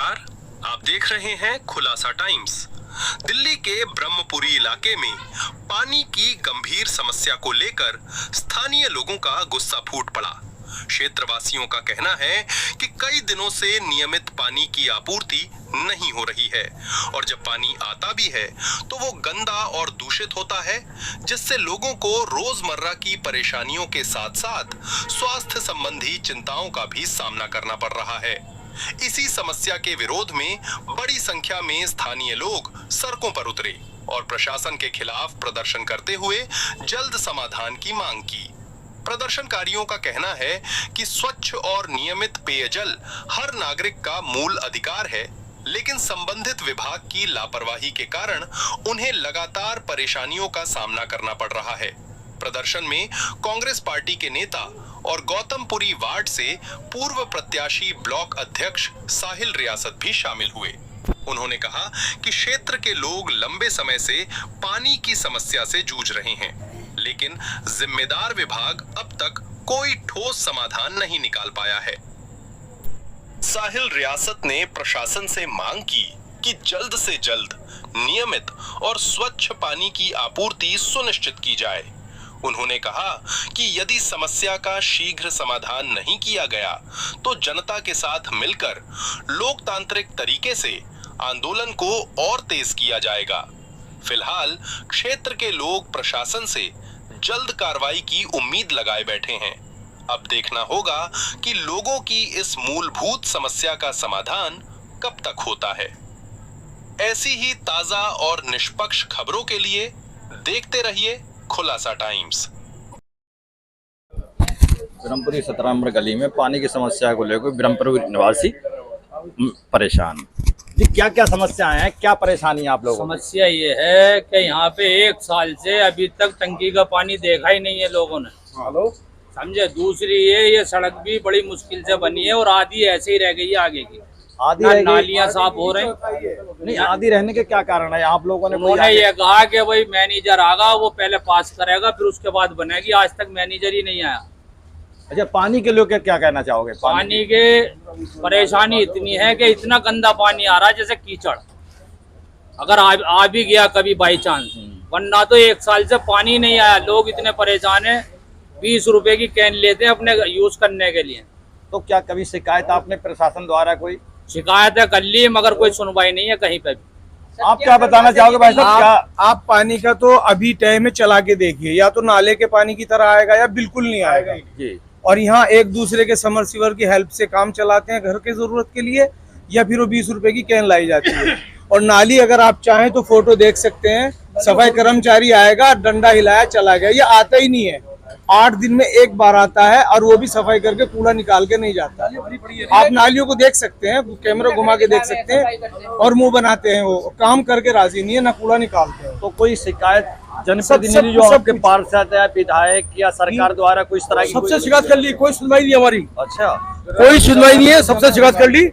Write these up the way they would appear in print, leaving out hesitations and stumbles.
नमस्कार, आप देख रहे हैं खुलासा टाइम्स। दिल्ली के ब्रह्मपुरी इलाके में पानी की गंभीर समस्या को लेकर स्थानीय लोगों का गुस्सा फूट पड़ा। क्षेत्रवासियों का कहना है कि कई दिनों से नियमित पानी की आपूर्ति नहीं हो रही है और जब पानी आता भी है तो वो गंदा और दूषित होता है, जिससे लोगों को रोजमर्रा की परेशानियों के साथ साथ स्वास्थ्य संबंधी चिंताओं का भी सामना करना पड़ रहा है। इसी समस्या के विरोध में बड़ी संख्या में स्थानीय लोग सड़कों पर उतरे और प्रशासन के खिलाफ प्रदर्शन करते हुए जल्द समाधान की मांग की। प्रदर्शनकारियों का कहना है कि स्वच्छ और नियमित पेयजल हर नागरिक का मूल अधिकार है, लेकिन संबंधित विभाग की लापरवाही के कारण उन्हें लगातार परेशानियों का सामना करना पड़ रहा है। प्रदर्शन में कांग्रेस पार्टी के नेता और गौतमपुरी वार्ड से पूर्व प्रत्याशी ब्लॉक अध्यक्ष साहिल रियासत भी शामिल हुए। उन्होंने कहा कि क्षेत्र के लोग लंबे समय से पानी की समस्या से जूझ रहे हैं, लेकिन जिम्मेदार विभाग अब तक कोई ठोस समाधान नहीं निकाल पाया है। साहिल रियासत ने प्रशासन से मांग की कि जल्द से जल्द नियमित और स्वच्छ पानी की आपूर्ति सुनिश्चित की जाए। उन्होंने कहा कि यदि समस्या का शीघ्र समाधान नहीं किया गया तो जनता के साथ मिलकर लोकतांत्रिक तरीके से आंदोलन को और तेज किया जाएगा। फिलहाल क्षेत्र के लोग प्रशासन से जल्द कार्रवाई की उम्मीद लगाए बैठे हैं। अब देखना होगा कि लोगों की इस मूलभूत समस्या का समाधान कब तक होता है। ऐसी ही ताजा और निष्पक्ष खबरों के लिए देखते रहिए खुलासा टाइम्स। ब्रह्मपुरी 17 नंबर गली में पानी की समस्या को लेकर ब्रह्मपुरी निवासी परेशान। जी, क्या क्या समस्याएं हैं, क्या परेशानी है आप लोगों को? समस्या ये है कि यहाँ पे 1 साल से अभी तक टंकी का पानी देखा ही नहीं है लोगों ने। हेलो, समझे। दूसरी ये सड़क भी बड़ी मुश्किल से बनी है और आधी ऐसे ही रह गई है आगे की। आधी ना नालियां साफ हो रही। नहीं, आधी रहने के क्या कारण है? आप लोगों ने उन्होंने ये कहा कि भाई मैनेजर आगा, वो पहले पास करेगा फिर उसके बाद बनेगी। आज तक मैनेजर ही नहीं आया। अच्छा, पानी के लोग क्या कहना चाहोगे? पानी के परेशानी इतनी है कि इतना गंदा पानी आ रहा है जैसे कीचड़। अगर आ भी गया कभी बाई चांस, वरना तो 1 साल से पानी नहीं आया। लोग इतने परेशान है, 20 रुपए की कैन लेते हैं अपने यूज करने के लिए। तो क्या कभी शिकायत आपने प्रशासन द्वारा कोई? शिकायत है कर ली, मगर कोई सुनवाई नहीं है कहीं पे भी। आप क्या बताना चाहोगे भाई साहब? क्या आप पानी का तो अभी टाइम में चला के देखिए, या तो नाले के पानी की तरह आएगा या बिल्कुल नहीं आएगा जी। और यहाँ एक दूसरे के समरसीवर की हेल्प से काम चलाते हैं घर के जरूरत के लिए, या फिर वो 20 रुपए की कैन लाई जाती है। और नाली अगर आप चाहें तो फोटो देख सकते हैं, सफाई कर्मचारी आएगा, डंडा हिलाया चला गया, ये आता ही नहीं है। 8 दिन में एक बार आता है और वो भी सफाई करके कूड़ा निकाल के नहीं जाता। आप नालियों को देख सकते हैं, कैमरा घुमा के देख सकते हैं, और मुंह बनाते हैं, वो काम करके राजी नहीं है, ना कूड़ा निकालते हैं। तो कोई शिकायत जनप्रतिनिधि जो आपके पार्षद है, विधायक या सरकार द्वारा कोई इस तरह की? सबसे शिकायत कर ली, कोई सुनवाई नहीं हमारी। अच्छा, कोई सुनवाई नहीं है, सबसे शिकायत कर ली।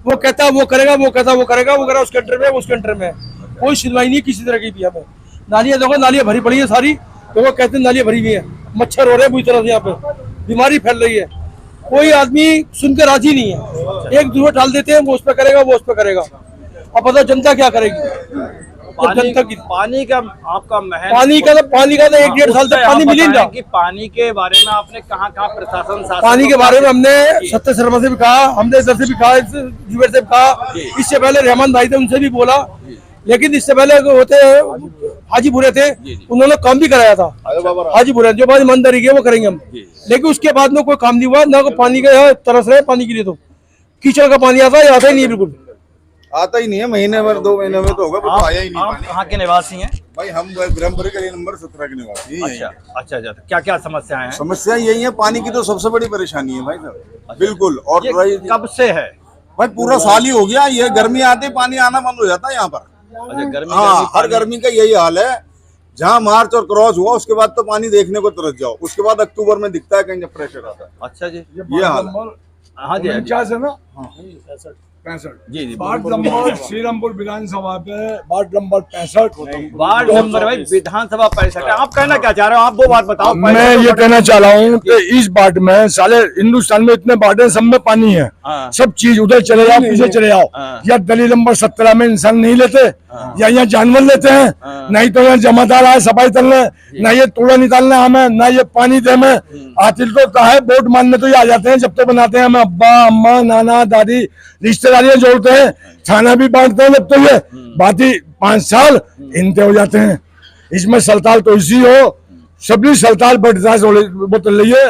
वो कहता वो करेगा, वो कहता वो करेगा, वो करेगा उसके अंडर में, उसके अंडर में। कोई सुनवाई नहीं किसी तरह की भी। हमें नालियां देखो, नालियां भरी पड़ी है सारी, तो वो कहते हैं नालियां भरी हुई है, मच्छर हो रहे हैं बुरी तरह से, यहाँ पे बीमारी फैल रही है। कोई आदमी सुनकर राजी नहीं है। एक दूसरे डाल देते हैं, वो उस पर करेगा, वो उस पर करेगा। अब पता जनता क्या करेगी? जनता की पानी का आपका पानी का तो 1-1.5 साल से पानी मिल ही नहीं रहा। कि पानी के बारे में आपने कहाँ प्रशासन पानी के बारे में हमने सत्य शर्मा से भी कहा, हमने इधर से भी कहा, जुबेर से भी कहा, इससे पहले रहमान भाई थे उनसे भी बोला, लेकिन इससे पहले होते हाजी बुरे थे, उन्होंने काम भी कराया था। हाजी बुरे जो बात ईमानदारी की वो करेंगे हम, लेकिन उसके बाद में कोई काम नहीं हुआ ना। पानी का तरस रहे पानी के लिए, तो कीचड़ का पानी आता है, आता ही नहीं है, बिल्कुल आता ही नहीं है। महीने भर 2 महीने में तो होगा, तो आया ही नहीं। आप कहाँ के निवासी हैं भाई? हम ब्रह्मपुरी गली नंबर 17 के निवासी हैं। अच्छा। तो क्या क्या समस्याएं हैं? समस्या यही है, पानी की तो सबसे बड़ी परेशानी है भाई साहब। बिल्कुल। और कब से है भाई? पूरा साल ही हो गया। ये गर्मी आते पानी आना बंद हो जाता है यहाँ पर। अच्छा, गर्मी? हाँ, हर गर्मी का यही हाल है। जहाँ मार्च और क्रॉस हुआ उसके बाद तो पानी देखने को तरस जाओ, उसके बाद अक्टूबर में दिखता है कहीं जब प्रेशर आता है। अच्छा जी, ये हाल है। हाँ जी, 49 है ना। जी जी वार्ड नंबर श्रीरामपुर विधानसभा पे वार्ड नंबर 65। वार्ड नंबर भाई विधानसभा 65 है। आप कहना क्या चाह रहे हो? आप वो बात बताओ। मैं ये कहना चाह रहा हूँ कि इस वार्ड में साले हिंदुस्तान में इतने वार्ड हैं, सब में पानी है। हाँ। सब चीज उधर चले जाओ, पीछे चले जाओ। हाँ। या गली नंबर 17 में इंसान नहीं लेते, या यहाँ जानवर लेते हैं, नहीं तो यहाँ जमादार आए सफाई करने, ना ये कूड़ा निकालने हमें, ना ये पानी दे में। आतिल तो कहा है वोट मांगने तो ये आ जाते हैं, जब तो बनाते हैं हमें अब्बा अम्मा नाना दादी रिश्तेदारियां जोड़ते हैं, खाना भी बांटते हैं, जब तो ये बाकी 5 साल इनते हो जाते हैं। इसमें सलताल तो इसी हो, सभी सलताल बोतल लिए,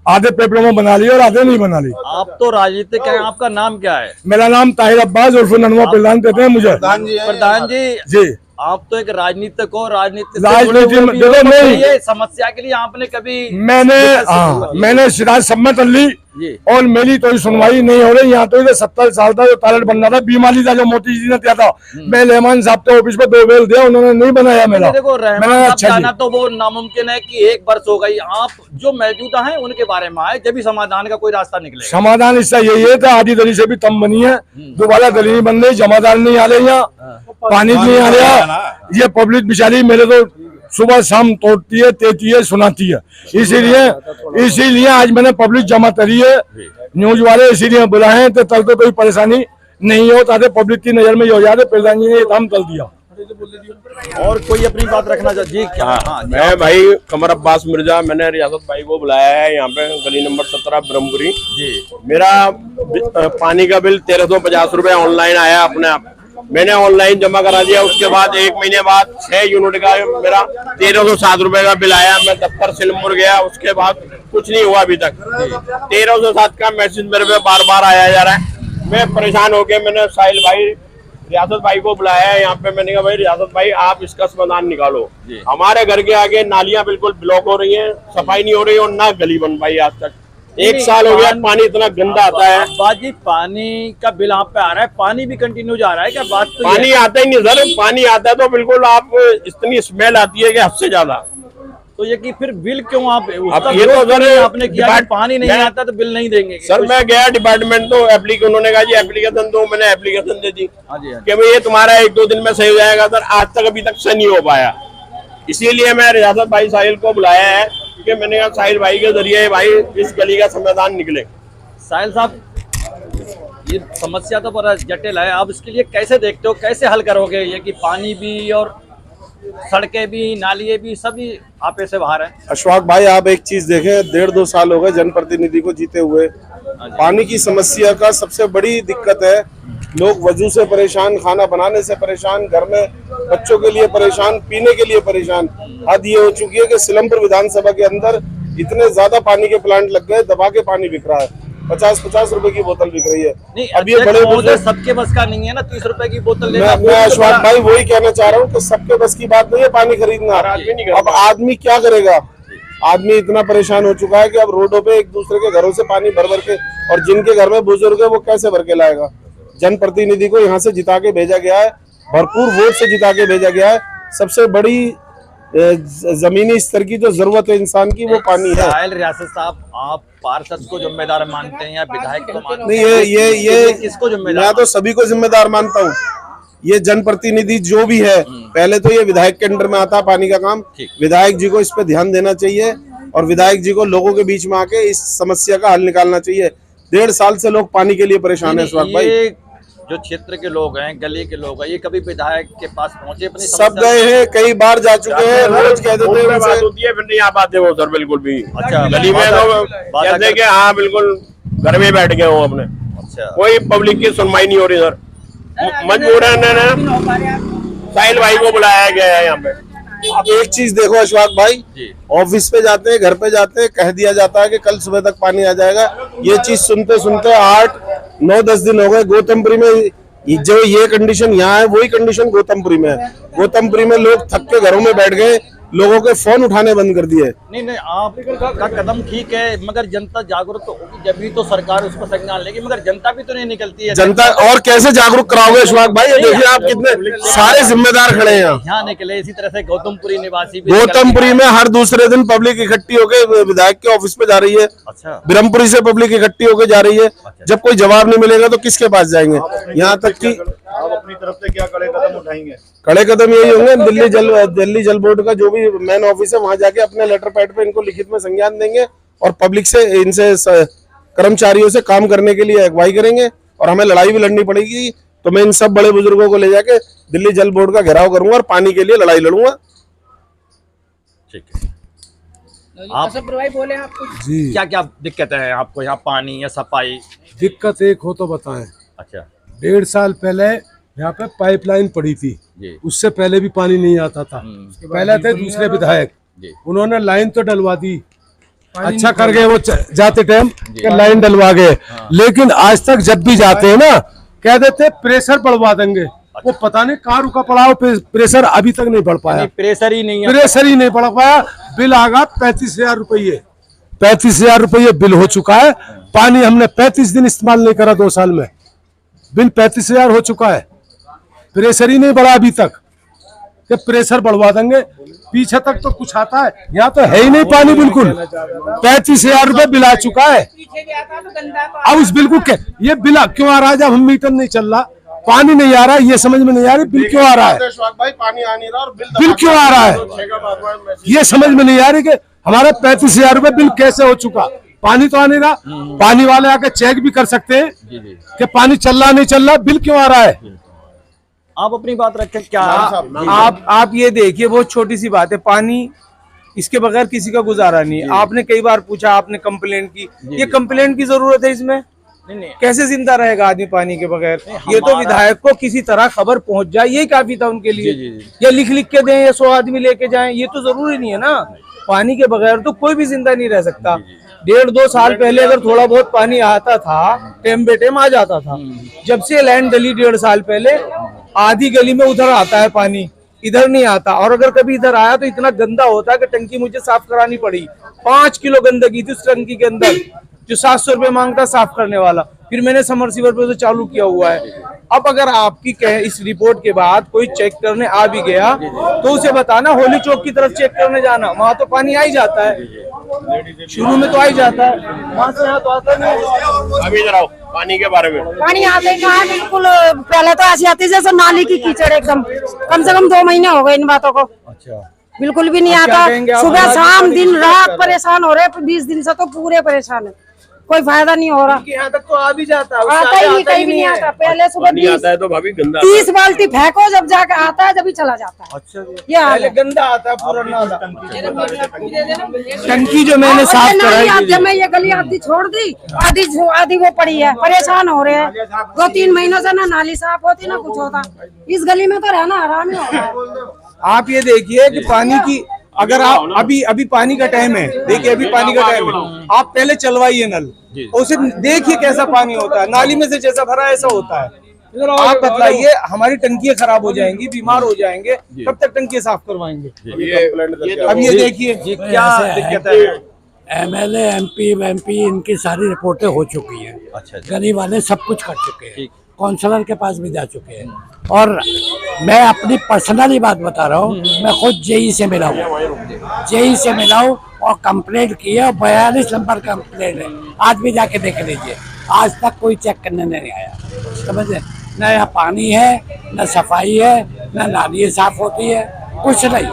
आधे पेपरों में बना ली और आधे नहीं बना ली। आप तो राजनीतिक हैं, आपका नाम क्या है? मेरा नाम ताहिर अब्बास और ननवा प्रधान कहते हैं मुझे। प्रधान जी जी आप तो एक राजनीतिक हो, राजनीति में देखो नहीं, ये समस्या के लिए आपने कभी मैंने सिराज सम्मत अली जी और मेरी कोई सुनवाई नहीं हो रही। यहाँ तो इधर 70 साल था जो टॉयलेट बन रहा था, बीमारी था जो मोदी जी ने दिया था। मैं रहमान साहब के ऑफिस में 2 बेल दिया, उन्होंने नहीं बनाया मेरा। देखो रहमान मैंने साहब जाना तो वो नामुमकिन है कि 1 वर्ष हो गई। आप जो मौजूदा हैं उनके बारे में आए, जब भी समाधान का कोई रास्ता निकले। समाधान इसका यही है था, आधी दली से भी कम बनी है, दोबारा दली नहीं बन रही, जमादार नहीं आ रही, यहाँ पानी नहीं आ रहा। ये पब्लिक बेचारी मेरे तो सुबह शाम तोड़ती है, देती है, सुनाती है। इसीलिए आज मैंने पब्लिक जमा करी है, न्यूज वाले इसीलिए बुलाए हैं, तो कल तो कोई परेशानी नहीं हो, ताकि पब्लिक की नजर में हो जाए। प्रधान जी ने ये काम कर दिया। और कोई अपनी बात रखना चाहिए जी? क्या हाँ, मैं भाई कमर अब्बास मिर्जा, मैंने रियासत भाई को बुलाया है यहाँ पे गली नंबर 17 ब्रह्मपुरी जी। मेरा पानी का बिल 1350 रुपए ऑनलाइन आया अपने आप, मैंने ऑनलाइन जमा करा दिया। उसके बाद 1 महीने बाद 6 यूनिट का मेरा 1307 रुपए का बिल आया। मैं दफ्तर सिलमपुर गया, उसके बाद कुछ नहीं हुआ अभी तक। 1307 का मैसेज मेरे पे बार बार आया जा रहा है। मैं परेशान हो गया, मैंने साहिल भाई रियासत भाई को बुलाया है यहाँ पे। मैंने कहा भाई रियासत भाई आप इसका समाधान निकालो। हमारे घर के आगे नालियां बिल्कुल ब्लॉक हो रही हैं, सफाई नहीं हो रही और ना गली बन पाई आज तक। 1 साल हो गया, पानी इतना गंदा आता है। बाजी पानी का बिल आप पे आ रहा है, पानी भी कंटिन्यू जा रहा है क्या? बात तो पानी आता ही नहीं सर, पानी आता है तो बिल्कुल आप इतनी स्मेल आती है कि हद से ज्यादा। तो ये कि फिर बिल क्यों आप अब ये तो सर आपने किया कि पानी नहीं आता तो बिल नहीं देंगे? सर मैं गया डिपार्टमेंट तो एप्लीकेशन, उन्होंने कहा जी एप्लीकेशन दो, मैंने एप्लीकेशन दे दी कि भाई ये तुम्हारा 1-2 दिन में सही हो जाएगा। सर आज तक अभी तक सही नहीं हो पाया। इसीलिए मैं रियासत भाई साहिल को बुलाया है कि मैंने कहा साहिल भाई के जरिए भाई इस गली का समाधान निकले। साहिल साहब ये समस्या तो बड़ा जटिल है, आप इसके लिए कैसे देखते हो, कैसे हल करोगे ये कि पानी भी और सड़कें भी नालियाँ भी सभी आपे से बाहर है? अशफाक भाई आप एक चीज देखें, 1.5-2 साल हो गए जनप्रतिनिधि को जीते हुए। पानी की समस्या का सबसे बड़ी दिक्कत है, लोग वजू से परेशान, खाना बनाने से परेशान, घर में बच्चों के लिए परेशान, पीने के लिए परेशान। हद ये हो चुकी है कि सिलमपुर विधानसभा के अंदर इतने ज्यादा पानी के प्लांट लग गए, दबा के पानी बिक रहा है। 50-50 रुपए की बोतल बिक रही है। नहीं अब ये बड़े बुजुर्ग, सबके बस का नहीं है ना 30 रुपए की बोतल लेना। मैं अशफाक भाई वही कहना चाह रहा हूँ कि सबके बस की बात नहीं है पानी खरीदना। अब आदमी क्या करेगा? आदमी इतना परेशान हो चुका है कि अब रोडों पे एक दूसरे के घरों से पानी भर भर के, और जिनके घर में बुजुर्ग है वो कैसे भर के लाएगा? जनप्रतिनिधि को यहाँ से जिता के भेजा गया है, भरपूर वोट से जिता के भेजा गया है। सबसे बड़ी जमीनी स्तर की जो जरूरत है इंसान की वो पानी है। साहिल रियासत साहब आप पार्षद को जिम्मेदार मानते हैं या विधायक को मानते हैं? नहीं ये किसको जिम्मेदार? मैं तो सभी को जिम्मेदार मानता हूँ। ये जनप्रतिनिधि जो भी है, पहले तो ये विधायक के अंडर में आता है पानी का काम। विधायक जी को इस पे ध्यान देना चाहिए और विधायक जी को लोगों के बीच में आके इस समस्या का हल निकालना चाहिए। 1.5 साल से लोग पानी के लिए परेशान है। स्वागत भाई जो क्षेत्र के लोग हैं, गली के लोग हैं, ये कभी विधायक के पास पहुंचे? अपनी सब गए हैं, कई बार जा चुके हैं, रोज कह देते हैं बात होती है, फिर नहीं आ पाते वो सर बिल्कुल भी। अच्छा गली में तो कहते हैं कि हाँ बिल्कुल घर में बैठ गए हो अपने। अच्छा कोई पब्लिक की सुनवाई नहीं हो रही सर। मजबूरन साहिल भाई को बुलाया गया है यहाँ पे। अब एक चीज देखो अशफाक भाई, ऑफिस पे जाते हैं, घर पे जाते हैं, कह दिया जाता है कि कल सुबह तक पानी आ जाएगा। ये चीज सुनते सुनते 8-9-10 दिन हो गए। गौतमपुरी में जो ये कंडीशन यहाँ है वही कंडीशन गौतमपुरी में है। गौतमपुरी में लोग थक के घरों में बैठ गए, लोगों के फोन उठाने बंद कर दिए। नहीं आपका कदम ठीक है, मगर जनता जागरूक तो होगी जब भी तो सरकार उस पर संज्ञान लेगी, मगर जनता भी तो नहीं निकलती है। जनता और कैसे जागरूक कराओगे अशफाक भाई? ये देखिए आप कितने सारे जिम्मेदार खड़े हैं यहाँ निकले। इसी तरह से गौतमपुरी निवासी भी गौतमपुरी में हर दूसरे दिन पब्लिक इकट्ठी होकर विधायक के ऑफिस में जा रही है। अच्छा, ब्रह्मपुरी से पब्लिक इकट्ठी होकर जा रही है। जब कोई जवाब नहीं मिलेगा तो किसके पास जाएंगे? यहाँ तक कि आप अपनी तरफ से क्या कड़े कदम उठाएंगे? कड़े कदम यही होंगे, दिल्ली जल बोर्ड का जो भी मेन ऑफिस है वहां जाके अपने लेटर पैड पे इनको लिखित में संज्ञान देंगे और पब्लिक से इनसे कर्मचारियों से काम करने के लिए अगुवाई करेंगे। और हमें लड़ाई भी लड़नी पड़ेगी तो मैं इन सब बड़े बुजुर्गों को ले जाके दिल्ली जल बोर्ड का घेराव करूंगा और पानी के लिए लड़ाई लड़ूंगा। ठीक है, आप बोले आपको जी क्या क्या दिक्कतें हैं आपको यहाँ पानी या सफाई? दिक्कत एक हो तो बताएं। अच्छा, 1.5 साल पहले यहाँ पे पाइपलाइन पड़ी थी, जी। उससे पहले भी पानी नहीं आता था। पहले थे दूसरे विधायक, उन्होंने लाइन तो डलवा दी, अच्छा कर गए वो जाते टाइम कि लाइन डलवा गए। लेकिन आज तक जब भी जाते हैं ना कह देते प्रेशर बढ़वा देंगे। वो पता नहीं कहाँ रुका पड़ा हो, प्रेशर अभी तक नहीं बढ़ पाया। प्रेशर ही नहीं है, प्रेशर ही नहीं बढ़ पाया। बिल आगा 35,000 रुपये, 35,000 रुपये बिल हो चुका है। पानी हमने 35 दिन इस्तेमाल नहीं करा 2 साल में, बिल 35,000 हो चुका है। प्रेशर ही नहीं बढ़ा अभी तक कि प्रेशर बढ़वा देंगे। पीछे तक तो कुछ आता है, यहाँ तो है ही नहीं पानी बिल्कुल। 35,000 रुपये बिल आ चुका है। अब उस बिल को ये बिल क्यों आ रहा है जब हम मीटर नहीं चल रहा, पानी नहीं आ रहा है, ये समझ में नहीं आ रही बिल क्यों आ रहा है, पानी आ नहीं रहा और बिल क्यों आ रहा है, ये समझ में नहीं आ रही कि हमारा 35,000 रुपये बिल कैसे हो चुका। पानी तो आ नहीं रहा, पानी वाले आके चेक भी कर सकते हैं कि पानी चल रहा नहीं चल रहा, बिल क्यों आ रहा है। आप अपनी बात रखें क्या? आप ये देखिए, बहुत छोटी सी बात है, पानी इसके बगैर किसी का गुजारा नहीं है। आपने कई बार पूछा, आपने कंप्लेंट की, ये कंप्लेंट की जरूरत है इसमें? नहीं। कैसे जिंदा रहेगा आदमी पानी के बगैर? ये तो विधायक को किसी तरह खबर पहुंच जाए, यही काफी था उनके लिए। या लिख के दें या 100 आदमी लेके जाएं, ये तो जरूरी नहीं है ना। पानी के बगैर तो कोई भी जिंदा नहीं रह सकता। 1.5-2 साल पहले अगर थोड़ा बहुत पानी आता था, टेम बेटेम आ जाता था। जब से लैंड डली 1.5 साल पहले, आधी गली में उधर आता है पानी, इधर नहीं आता। और अगर कभी इधर आया तो इतना गंदा होता है कि टंकी मुझे साफ करानी पड़ी। 5 किलो गंदगी थी उस टंकी के अंदर, जो 700 रुपये मांगता साफ करने वाला। फिर मैंने समरसीवर पे तो चालू किया हुआ है। अब अगर आपकी इस रिपोर्ट के बाद कोई चेक करने आ भी गया तो उसे बताना होली चौक की तरफ चेक करने जाना, वहाँ तो पानी आ ही जाता है, शुरू में तो आ ही जाता है, वहाँ से यहाँ तो आता नहीं। अभी इधर आओ, पानी के बारे में। पानी आते कहाँ है, बिल्कुल पहले तो ऐसी आती जैसे नाली की कीचड़ एकदम। कम से कम 2 महीने हो गए इन बातों को। अच्छा, बिल्कुल भी नहीं आता। सुबह शाम दिन रात परेशान हो रहे। 20 दिन से तो पूरे परेशान है, कोई फायदा नहीं हो रहा। यहाँ तक तो आ भी जाता है, आता ही नहीं, कहीं भी नहीं आता। पहले सुबह 30 बाल्टी फेंको, जब जाके आता है जब ही चला जाता है। अच्छा, ये हाल है। गंदा आता है पूरा नाला। टंकी जो मैंने साफ कराई, जब मैं ये गली आधी छोड़ दी, आधी वो पड़ी है, परेशान हो रहे हैं। 2-3 महीनों से ना नाली साफ होती ना कुछ होता। इस गली में तो रहना आराम ही होगा। आप ये देखिए कि पानी की, अगर आप अभी पानी का टाइम है, देखिए अभी पानी का टाइम है, आप पहले चलवाइए नल, उसे देखिए कैसा पानी होता है। नाली में से जैसा भरा ऐसा होता है। आप बतलाइए, हमारी टंकियां खराब हो जाएंगी, बीमार हो जाएंगे, कब तक टंकियां साफ करवाएंगे? अब ये देखिए क्या दिक्कत है? MLA MP इनकी सारी रिपोर्टें हो चुकी हैं। अच्छा, गरीब वाले सब कुछ कर चुके हैं, काउंसलर के पास भी जा चुके हैं। और मैं अपनी पर्सनली बात बता रहा हूँ, मैं खुद जेई से मिला हूँ और कंप्लेंट की है। 42 नंबर कंप्लेंट है, आज भी जाके देख लीजिए। आज तक कोई चेक करने नहीं आया, समझे? न यहाँ पानी है, न सफाई है, न नालियाँ साफ होती है, कुछ नहीं,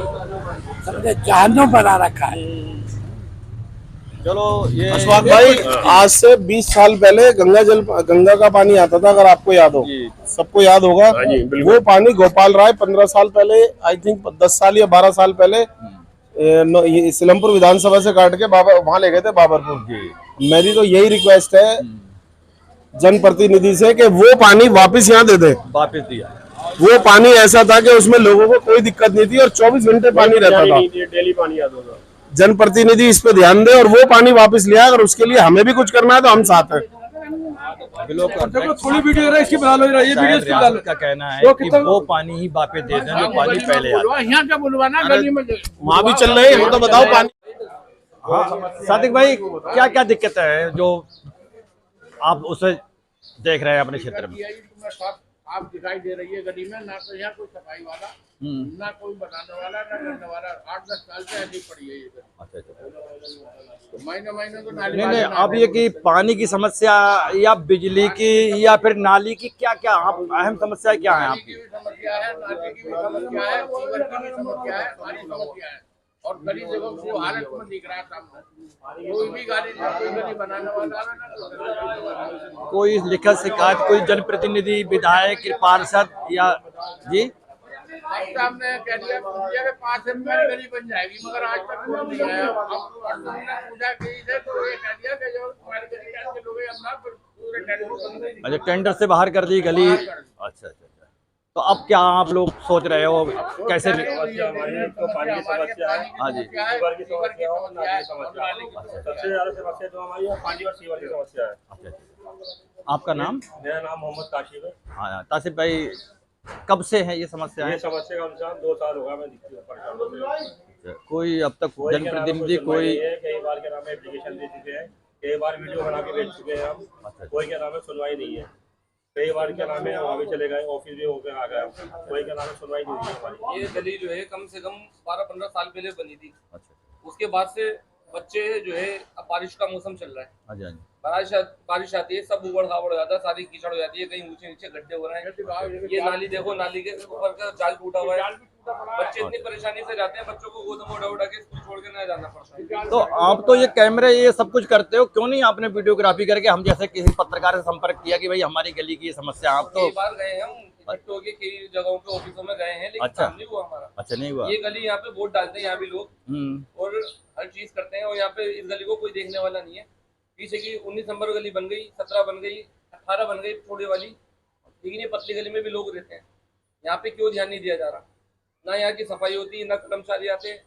समझे? जहन्नुम बना रखा है। चलो ये अशफाक भाई, आज से 20 साल पहले गंगा का पानी आता था, अगर आपको याद हो, सबको याद होगा। वो पानी गोपाल राय 15 साल पहले, आई थिंक 10 साल या 12 साल पहले सिलमपुर विधानसभा से काट के वहां ले गए थे बाबरपुर। मेरी तो यही रिक्वेस्ट है जनप्रतिनिधि से कि वो पानी वापस यहाँ दे दे। वापस दिया। वो पानी ऐसा था कि उसमें लोगों को कोई दिक्कत नहीं थी और 24 घंटे पानी रहता था। डेली पानी आता था। जनप्रतिनिधि इस पे ध्यान दे और वो पानी वापस लिया। अगर उसके लिए हमें भी कुछ करना है तो हम साथ हैं। ब्लॉक देखो थोड़ी वीडियो है इसकी बना लो, ये वीडियो इसकी बना लो। का कहना है वो कि कितना- वो पानी ही वापस दे दें जो पानी पहले आता है। यहाँ क्या बुलवाना गली में वहाँ भी चल रहे हैं, तो बताओ पानी। हाँ सादिक भाई, क्या क्या दिक्कतें हैं जो आप उसे देख रहे हैं अपने क्षेत्र में? आप दिखाई दे रही है गली में, ना तो यहाँ कोई सफाई वाला, ना कोई बनाने वाला, ना करने वाला। 8-10 साल से ऐसी पड़ी है ये गली। अच्छा। महीने महीने तो नाली नहीं नहीं, अब ये कि पानी की समस्या या बिजली की या फिर नाली की, क्या क्या आप अहम समस्या क्या है आपकी? समस्या है, नाली की भी समस्या है, सीवर की भी समस्या है, सारी समस्या है। और गली देखो वो हालत में दिख रहा है सामने। कोई भी गाड़ी कोई गली बनाने वाला है ना, कोई लिखित शिकायत, कोई जनप्रतिनिधि, विधायक, पार्षद या जी? सामने कह दिया कि 5 एमएल गली बन जाएगी, मगर आज तक कोई नहीं आया। हमने पूछा कि इधर तो ये कह दिया कि जो हमारी गली के लोग हैं अपना पूरे टेंडर बंद कर अच्छा, टेंडर से बाहर कर दी गली। अच्छा अच्छा अच्छा। तो अब क्या आप लोग सोच रहे हो कैसे? पानी की समस्या है, हाँ जी। सीवर की समस्या है, नाली की सबसे ज्यादा समस्या तो हमारी पानी और सीवर की समस्या है। अच्छा अच्छा। आपका नाम? मेरा नाम मोहम्मद काशिफ है। हाँ तासिफ भाई, कब से है ये समस्या? ये समस्या कम से कम 2 साल होगा, मैं परेशान हूँ। कोई अब तक कोई जनप्रतिनिधि कोई? कई बार के नाम एप्लीकेशन दे चुके हैं, कई बार वीडियो बना के भेज चुके हैं हम, कोई के नाम है सुनवाई नहीं है। कई बार क्या नाम है वहाँ भी चले गए, ऑफिस भी होकर आ गए, कोई क्या नाम है सुनवाई नहीं हुई हमारी। ये गली जो है कम से कम 12-15 साल पहले बनी थी। अच्छा। उसके बाद से बच्चे जो है, अब बारिश का मौसम चल रहा है, हाँ जी हाँ जी। बारिश आती है, सब उबड़ खाबड़ हो जाता है, सारी कीचड़ हो जाती है, कहीं ऊंचे नीचे गड्ढे हो रहे हैं। ये नाली देखो, नाली के ऊपर का जाल टूटा हुआ है। बच्चे इतनी परेशानी से जाते हैं, बच्चों को गोद में उठा के स्कूल छोड़ के नहीं जाना पड़ता है। तो आप तो ये कैमरे ये सब कुछ करते हो, क्यों नहीं आपने वीडियोग्राफी करके हम जैसे किसी पत्रकार से संपर्क किया कि भाई हमारी गली की ये समस्या? आप तो कई बार गए हैं हम, इकट्ठे होके कई जगहों पे ऑफिसों में गए हैं, लेकिन अच्छा। काम नहीं हुआ हमारा। अच्छा, नहीं हुआ। ये गली यहाँ पे वोट डालते हैं यहाँ भी लोग, और हर चीज करते हैं, और यहाँ पे इस गली को कोई देखने वाला नहीं है। पीछे की 19 नंबर गली बन गई, 17 बन गई, 18 बन गई छोटे वाली, लेकिन ये पतली गली में भी लोग रहते हैं। यहाँ पे क्यों ध्यान नहीं दिया जा रहा? ना यहाँ की सफाई होती है, ना कर्मचारी आते हैं,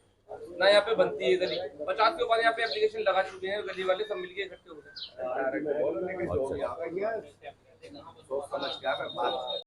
ना यहाँ पे बनती है गली। 50 के ऊपर यहाँ पे एप्लीकेशन लगा चुके हैं, गली वाले सब मिलके इकट्ठे हो गए।